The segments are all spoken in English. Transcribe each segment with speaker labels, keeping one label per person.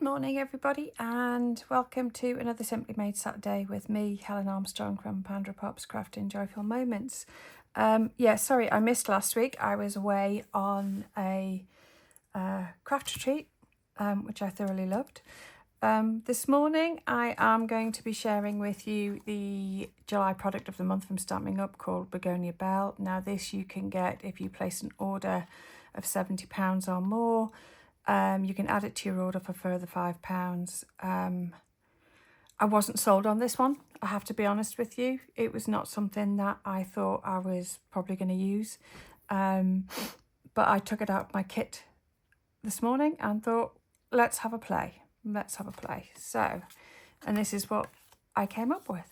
Speaker 1: Good morning everybody and welcome to another Simply Made Saturday with me, Helen Armstrong from Pandora Pops Crafting Joyful Moments. Sorry I missed last week. I was away on a craft retreat which I thoroughly loved. This morning I am going to be sharing with you the July product of the month from Stampin Up called Begonia Belle. Now this you can get if you place an order of £70 or more. You can add it to your order for further £5. I wasn't sold on this one, I have to be honest with you. It was not something that I thought I was probably going to use. But I took it out of my kit this morning and thought, let's have a play. Let's have a play. So, and this is what I came up with.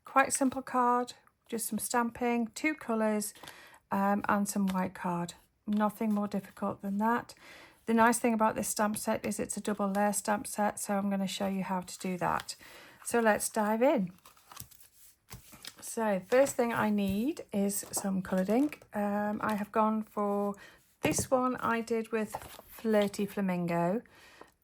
Speaker 1: Quite simple card, just some stamping, 2 colours and some white card. Nothing more difficult than that. The nice thing about this stamp set is it's a double layer stamp set, so I'm going to show you how to do that. So let's dive in. So first thing I need is some coloured ink. I have gone for this one. I did with Flirty Flamingo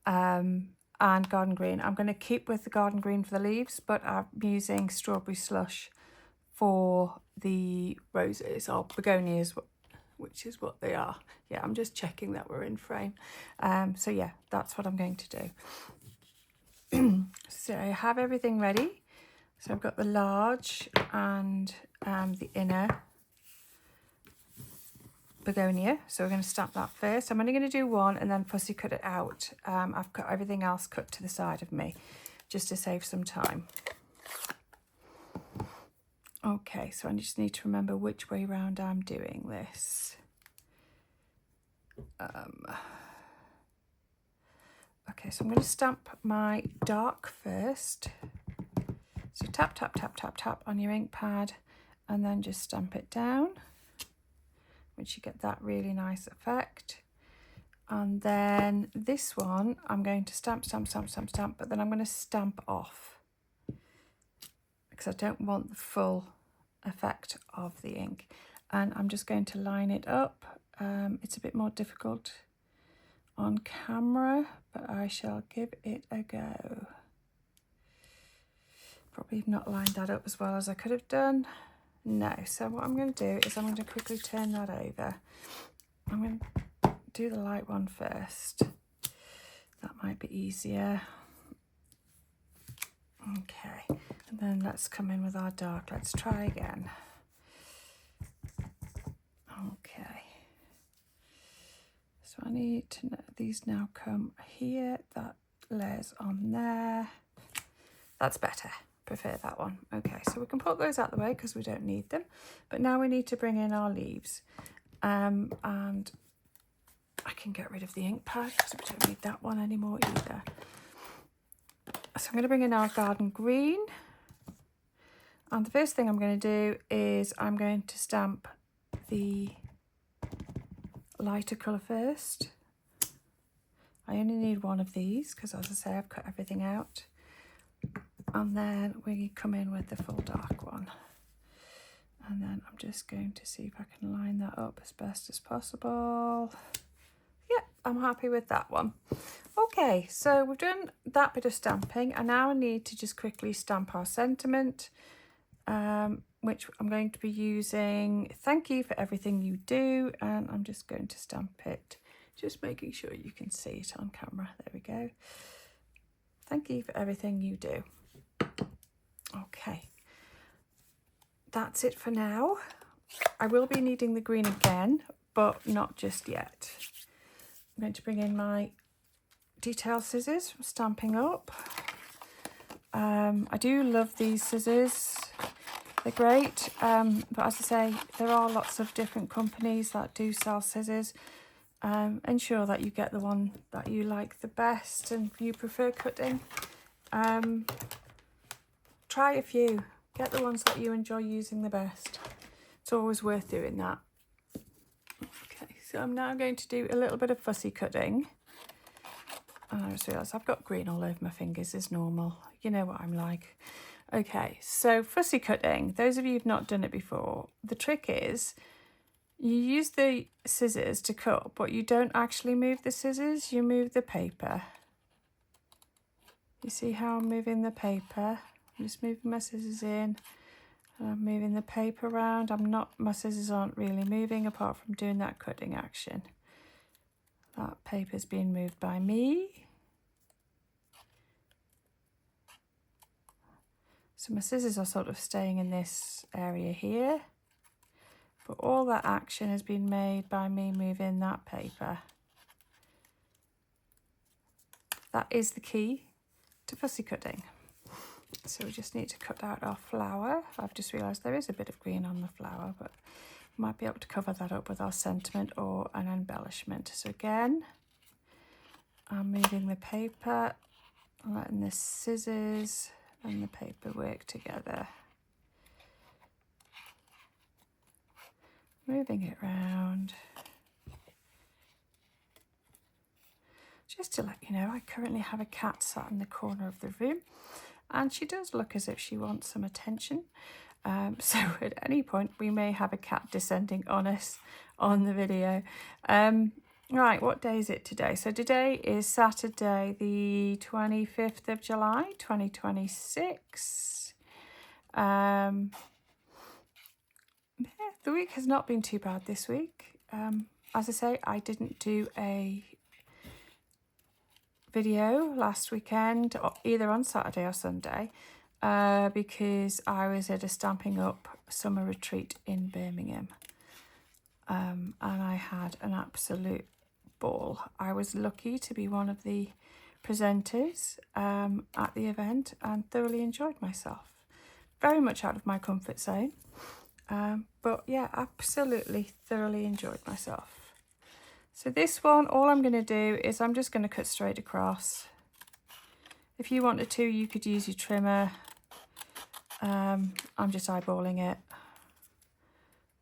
Speaker 1: and Garden Green. I'm going to keep with the Garden Green for the leaves, but I'm using Strawberry Slush for the roses, or begonias, which is what they are. Yeah, I'm just checking that we're in frame. So yeah, that's what I'm going to do. So I have everything ready. So I've got the large and the inner begonia. So we're going to stamp that first. I'm only going to do one and then fussy cut it out. I've got everything else cut to the side of me just to save some time. Okay, so I just need to remember which way round I'm doing this. Okay, so I'm going to stamp my dark first. So tap, tap, tap, tap, tap on your ink pad and then just stamp it down, which you get that really nice effect. And then this one, I'm going to stamp, stamp, stamp, stamp, stamp, but then I'm going to stamp off because I don't want the full effect of the ink. And I'm just going to line it up. It's a bit more difficult on camera, but I shall give it a go. Probably not lined that up as well as I could have done. No, so what I'm going to do is I'm going to quickly turn that over. I'm going to do the light one first. That might be easier. Okay, and then let's come in with our dark. Let's try again. Okay. So I need to know these now come here. That layers on there. That's better. Prefer that one. Okay, so we can put those out the way because we don't need them. But now we need to bring in our leaves. And I can get rid of the ink pad because we don't need that one anymore either. So I'm going to bring in our Garden Green. And the first thing I'm going to do is I'm going to stamp the lighter colour first. I only need one of these because, as I say, I've cut everything out. And then we come in with the full dark one. And then I'm just going to see if I can line that up as best as possible. Yeah, I'm happy with that one. Okay, so we've done that bit of stamping, and now I need to just quickly stamp our sentiment, which I'm going to be using Thank You for Everything You Do, and I'm just going to stamp it, just making sure you can see it on camera. There we go. Thank you for everything you do. Okay, that's it for now. I will be needing the green again, but not just yet. I'm going to bring in my detail scissors from Stampin' Up. I do love these scissors. They're great, but as I say, there are lots of different companies that do sell scissors. Ensure that you get the one that you like the best and you prefer cutting. Try a few. Get the ones that you enjoy using the best. It's always worth doing that. Okay, so I'm now going to do a little bit of fussy cutting. And I just realised I've got green all over my fingers as normal. You know what I'm like. Okay, so fussy cutting. Those of you who've not done it before, the trick is You use the scissors to cut, but you don't actually move the scissors, you move the paper. You see how I'm moving the paper? I'm just moving my scissors in, and I'm moving the paper around. My scissors aren't really moving apart from doing that cutting action. That paper's being moved by me. So my scissors are sort of staying in this area here, but all that action has been made by me moving that paper. That is the key to fussy cutting. So we just need to cut out our flower. I've just realised there is a bit of green on the flower, but we might be able to cover that up with our sentiment or an embellishment. So again, I'm moving the paper, I'm letting the scissors and the paper work together. Moving it round. Just to let you know, I currently have a cat sat in the corner of the room, and she does look as if she wants some attention. So at any point we may have a cat descending on us on the video. Right, what day is it today? So today is Saturday, the 25th of July, 2026. Yeah, the week has not been too bad this week. As I say, I didn't do a video last weekend, or either on Saturday or Sunday, because I was at a Stampin Up summer retreat in Birmingham, and I had an absolute ball. I was lucky to be one of the presenters at the event and thoroughly enjoyed myself. Very much out of my comfort zone, but yeah, absolutely thoroughly enjoyed myself. So this one, all I'm going to do is I'm just going to cut straight across. If you wanted to, you could use your trimmer. I'm just eyeballing it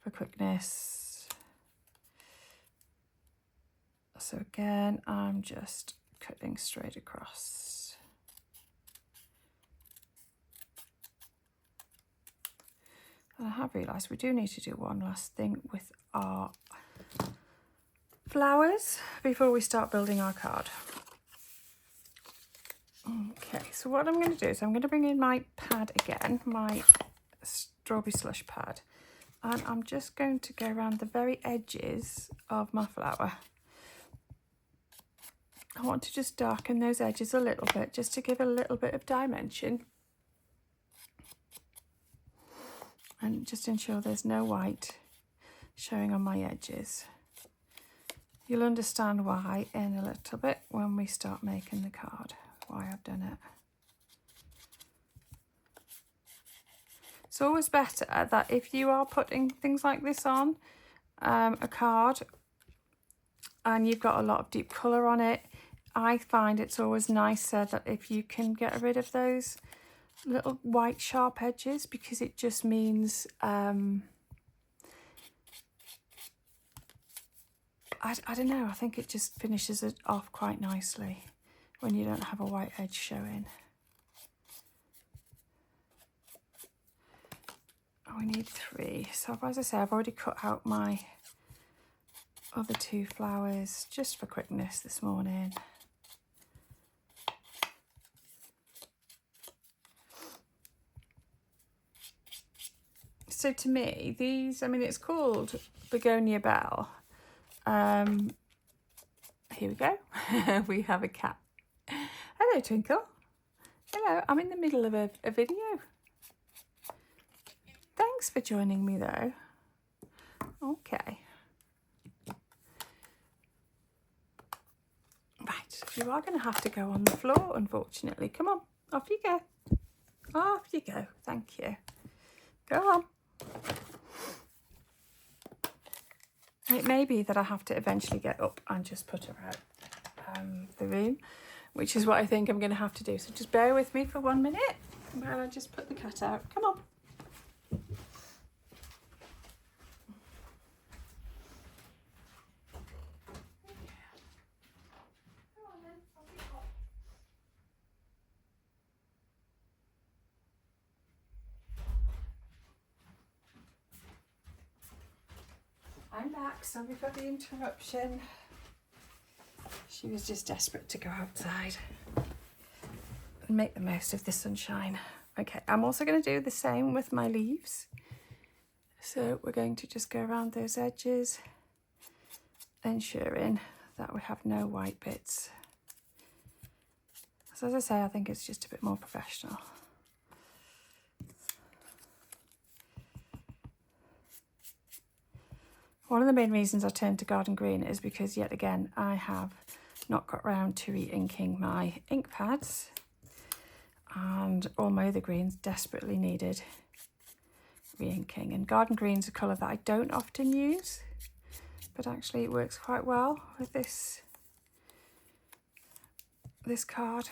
Speaker 1: for quickness. So again, I'm just cutting straight across. And I have realised we do need to do one last thing with our flowers before we start building our card. Okay, so what I'm going to do is I'm going to bring in my pad again, my strawberry slush pad, and I'm just going to go around the very edges of my flower. I want to just darken those edges a little bit, just to give a little bit of dimension, and just ensure there's no white showing on my edges. You'll understand why in a little bit when we start making the card, why I've done it. It's always better that if you are putting things like this on a card and you've got a lot of deep colour on it, I find it's always nicer that if you can get rid of those little white sharp edges, because it just means I don't know, I think it just finishes it off quite nicely when you don't have a white edge showing. We need 3. So as I say, I've already cut out my other 2 flowers just for quickness this morning. So to me, these, I mean, it's called Begonia Belle. Here we go. We have a cat. Hello, Twinkle. Hello, I'm in the middle of a video. Thanks for joining me though. Okay. Right, you are going to have to go on the floor, unfortunately. Come on, off you go. Off you go. Thank you. Go on. It may be that I have to eventually get up and just put her out the room, which is what I think I'm going to have to do. So just bear with me for 1 minute while I just put the cat out. Come on. I'm I'm back, sorry for the interruption. She was just desperate to go outside and make the most of the sunshine. Okay, I'm also going to do the same with my leaves. So we're going to just go around those edges, ensuring that we have no white bits. So as I say, I think it's just a bit more professional. One of the main reasons I turned to garden green is because, yet again, I have not got round to re-inking my ink pads, and all my other greens desperately needed re-inking. And garden green's a colour that I don't often use, but actually it works quite well with this card,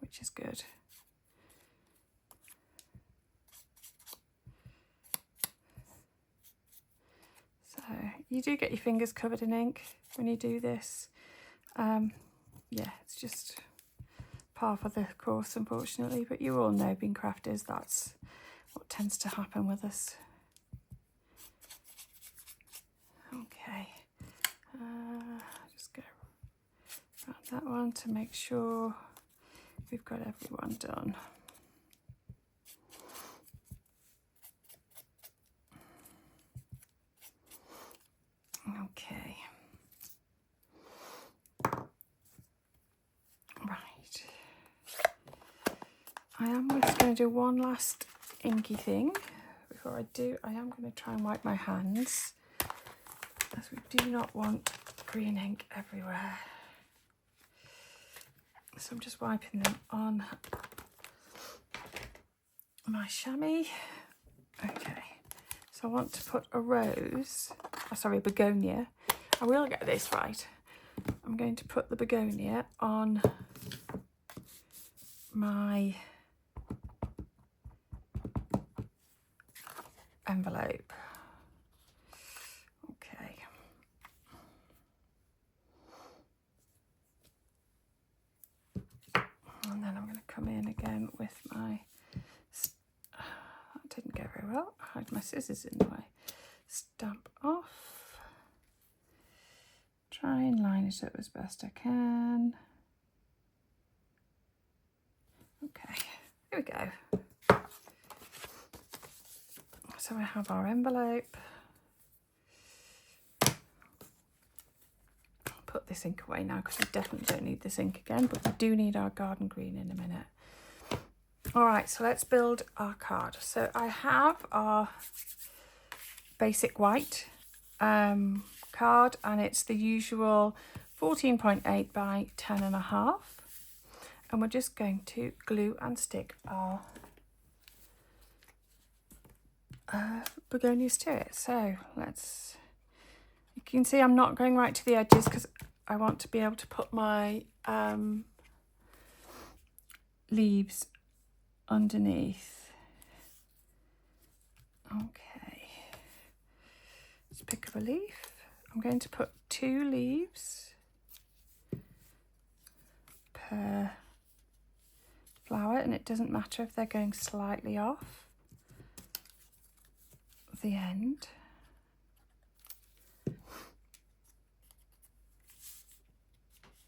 Speaker 1: which is good. So you do get your fingers covered in ink when you do this. Yeah, it's just par for the course, unfortunately, but you all know, being crafters, that's what tends to happen with us. Okay, just go around that one to make sure we've got everyone done. Okay. Right. I am just going to do one last inky thing. Before I do, I am going to try and wipe my hands, as we do not want green ink everywhere. So I'm just wiping them on my chamois. Okay, so I want to put a rose, begonia. I will get this right. I'm going to put the begonia on my envelope. Okay. And then I'm going to come in again with my, that didn't go very well, I had my scissors in the way. Stamp off. Try and line it up as best I can. Okay, here we go. So I have our envelope. I'll put this ink away now because we definitely don't need this ink again, but we do need our garden green in a minute. All right, so let's build our card. So I have our basic white card, and it's the usual 14.8 by 10.5. And we're just going to glue and stick our begonias to it. So you can see I'm not going right to the edges because I want to be able to put my leaves underneath. Okay, let's pick up a leaf. I'm going to put 2 leaves per flower, and it doesn't matter if they're going slightly off the end.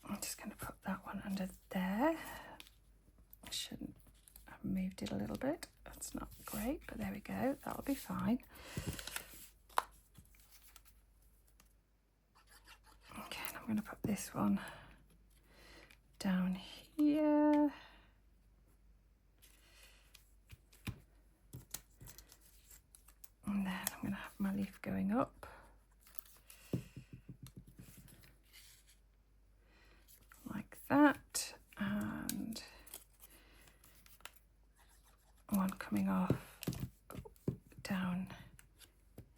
Speaker 1: I'm just going to put that one under there. I shouldn't have moved it a little bit. That's not great, but there we go. That'll be fine. Okay, and I'm going to put this one down here. And then I'm going to have my leaf going up. Like that. And one coming off down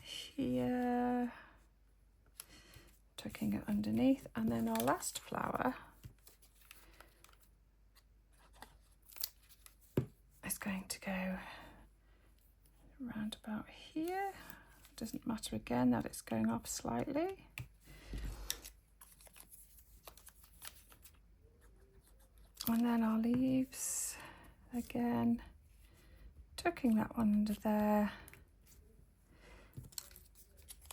Speaker 1: here. Tucking it underneath. And then our last flower is going to go around about here. Doesn't matter again that it's going off slightly. And then our leaves again, tucking that one under there.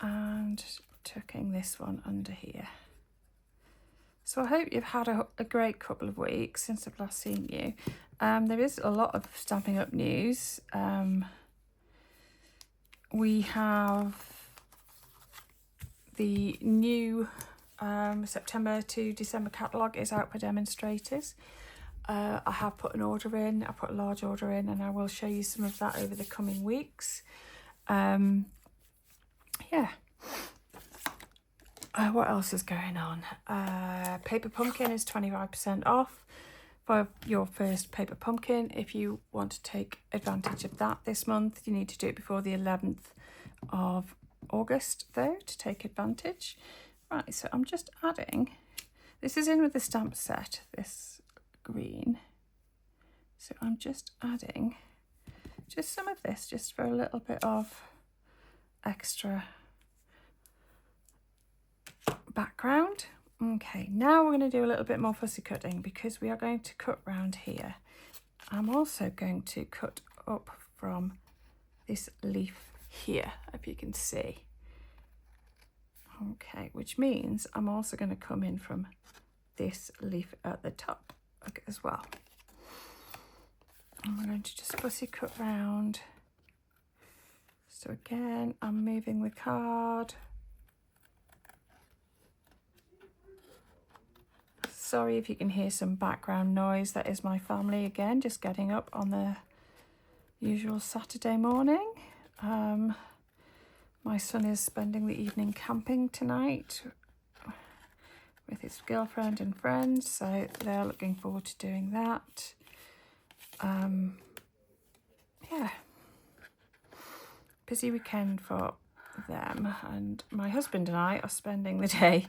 Speaker 1: and tucking this one under here. So I hope you've had a great couple of weeks since I've last seen you. There is a lot of Stampin' Up news. We have the new September to December catalogue is out for demonstrators. I have put an order in, I put a large order in, and I will show you some of that over the coming weeks. Yeah. What else is going on? Paper Pumpkin is 25% off for your first Paper Pumpkin. If you want to take advantage of that this month, you need to do it before the 11th of August though to take advantage. Right, so I'm just adding, this is in with the stamp set, this green. So I'm just adding just some of this, just for a little bit of extra background. Okay, now we're going to do a little bit more fussy cutting because we are going to cut round here. I'm also going to cut up from this leaf here, if you can see. Okay, which means I'm also going to come in from this leaf at the top as well. And we're going to just fussy cut round. So again, I'm moving the card. Sorry if you can hear some background noise. That is my family again, just getting up on the usual Saturday morning. My son is spending the evening camping tonight with his girlfriend and friends, so they're looking forward to doing that. Yeah, busy weekend for them, and my husband and I are spending the day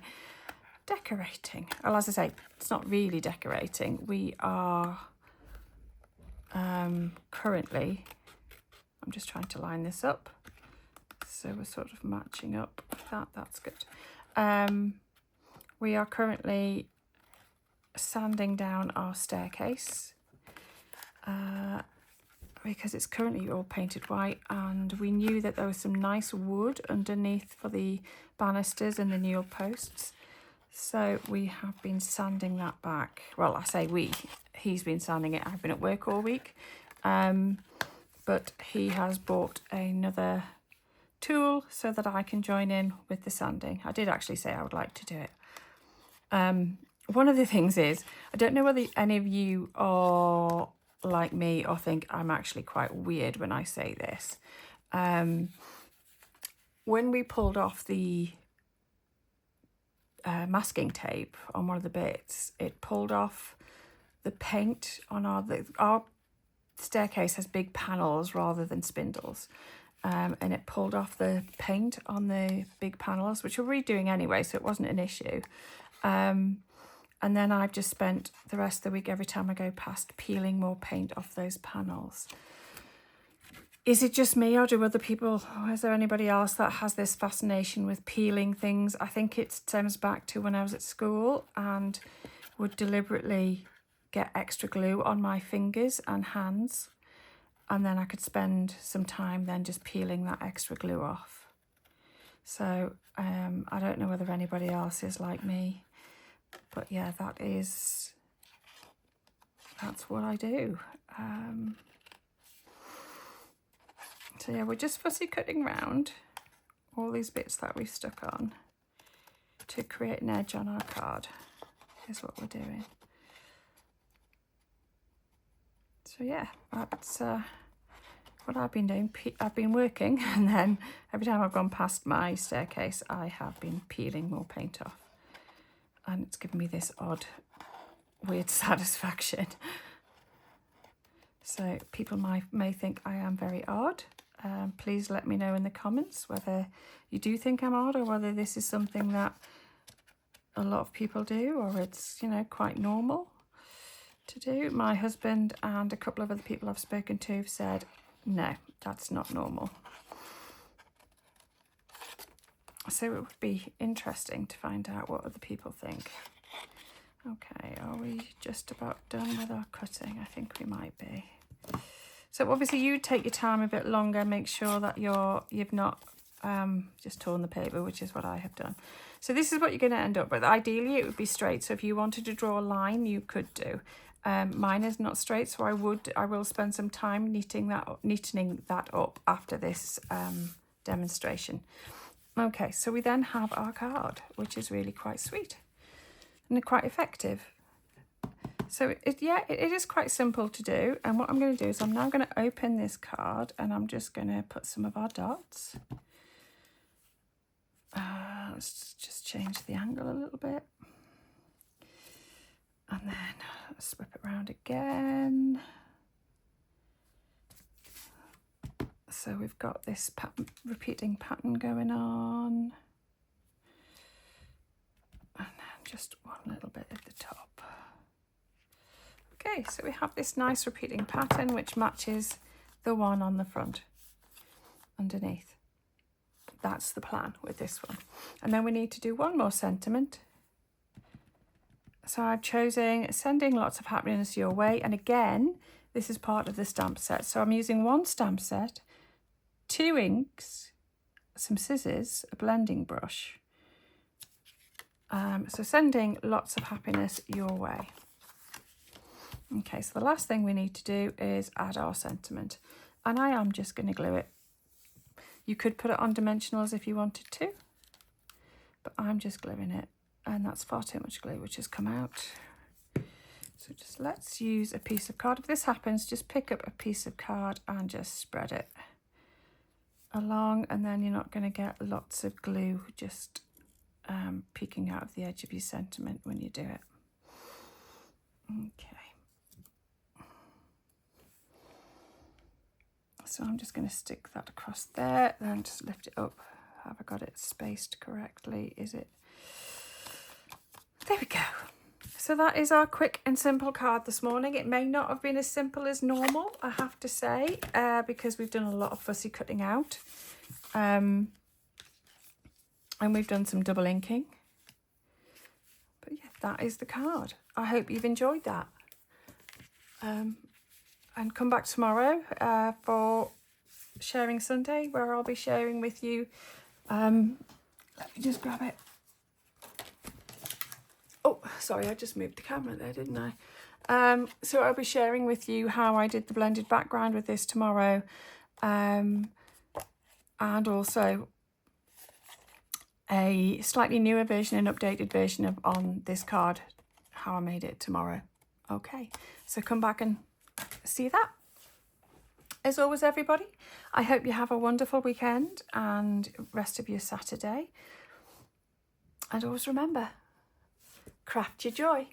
Speaker 1: decorating. Well, as I say, it's not really decorating. We are currently, I'm just trying to line this up, so we're sort of matching up with that. That's good. We are currently sanding down our staircase because it's currently all painted white, and we knew that there was some nice wood underneath for the banisters and the newel posts. So we have been sanding that back. Well, I say we, he's been sanding it. I've been at work all week. But he has bought another tool so that I can join in with the sanding. I did actually say I would like to do it. One of the things is, I don't know whether any of you are like me or think I'm actually quite weird when I say this. When we pulled off the masking tape on one of the bits, it pulled off the paint on our staircase has big panels rather than spindles, and it pulled off the paint on the big panels, which we're redoing anyway, so it wasn't an issue. And then I've just spent the rest of the week, every time I go past, peeling more paint off those panels. Is it just me, or do other people, or is there anybody else that has this fascination with peeling things? I think it stems back to when I was at school and would deliberately get extra glue on my fingers and hands, and then I could spend some time then just peeling that extra glue off. So I don't know whether anybody else is like me, but yeah, that's what I do. So yeah, we're just fussy cutting round all these bits that we've stuck on to create an edge on our card, is what we're doing. So yeah, that's what I've been doing. I've been working, and then every time I've gone past my staircase, I have been peeling more paint off. And it's given me this odd, weird satisfaction. So people may think I am very odd. Please let me know in the comments whether you do think I'm odd, or whether this is something that a lot of people do, or it's, you know, quite normal to do. My husband and a couple of other people I've spoken to have said, no, that's not normal. So it would be interesting to find out what other people think. Okay, are we just about done with our cutting? I think we might be. So obviously you take your time a bit longer, make sure that you've not just torn the paper, which is what I have done. So this is what you're going to end up with. Ideally it would be straight, so if you wanted to draw a line you could do. Mine is not straight, so I will spend some time neatening that up after this demonstration. Okay, so we then have our card, which is really quite sweet and quite effective. So it is quite simple to do, and what I'm going to do is I'm now going to open this card and I'm just going to put some of our dots. Let's just change the angle a little bit, and then swip it around again. So we've got this repeating pattern going on, and then just one little bit at the top. Okay, so we have this nice repeating pattern which matches the one on the front underneath. That's the plan with this one. And then we need to do one more sentiment. So I've chosen sending lots of happiness your way. And again, this is part of the stamp set. So I'm using one stamp set, 2 inks, some scissors, a blending brush. So sending lots of happiness your way. Okay, so the last thing we need to do is add our sentiment. And I am just going to glue it. You could put it on dimensionals if you wanted to, but I'm just gluing it, and that's far too much glue which has come out. So just let's use a piece of card. If this happens, just pick up a piece of card and just spread it along, and then you're not going to get lots of glue just peeking out of the edge of your sentiment when you do it. Okay. So I'm just going to stick that across there, then just lift it up. Have I got it spaced correctly? Is it? There we go. So that is our quick and simple card this morning. It may not have been as simple as normal, I have to say, because we've done a lot of fussy cutting out. And we've done some double inking. But yeah, that is the card. I hope you've enjoyed that. And come back tomorrow for Sharing Sunday, where I'll be sharing with you. Let me just grab it. Oh, sorry, I just moved the camera there, didn't I? So I'll be sharing with you how I did the blended background with this tomorrow. And also a slightly newer version, an updated version on this card, how I made it tomorrow. Okay, so come back and see that. As always, everybody, I hope you have a wonderful weekend and rest of your Saturday. And always remember, craft your joy.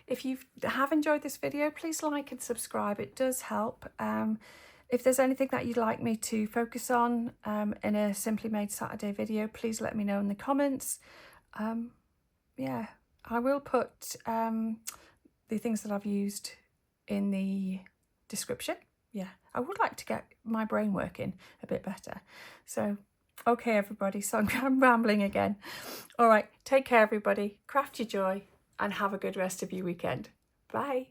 Speaker 1: If you have enjoyed this video, please like and subscribe. It does help. If there's anything that you'd like me to focus on in a Simply Made Saturday video, please let me know in the comments. Yeah, I will put the things that I've used in the description. Yeah, I would like to get my brain working a bit better. So, okay, everybody, so I'm rambling again. All right, take care, everybody. Craft your joy and have a good rest of your weekend. Bye.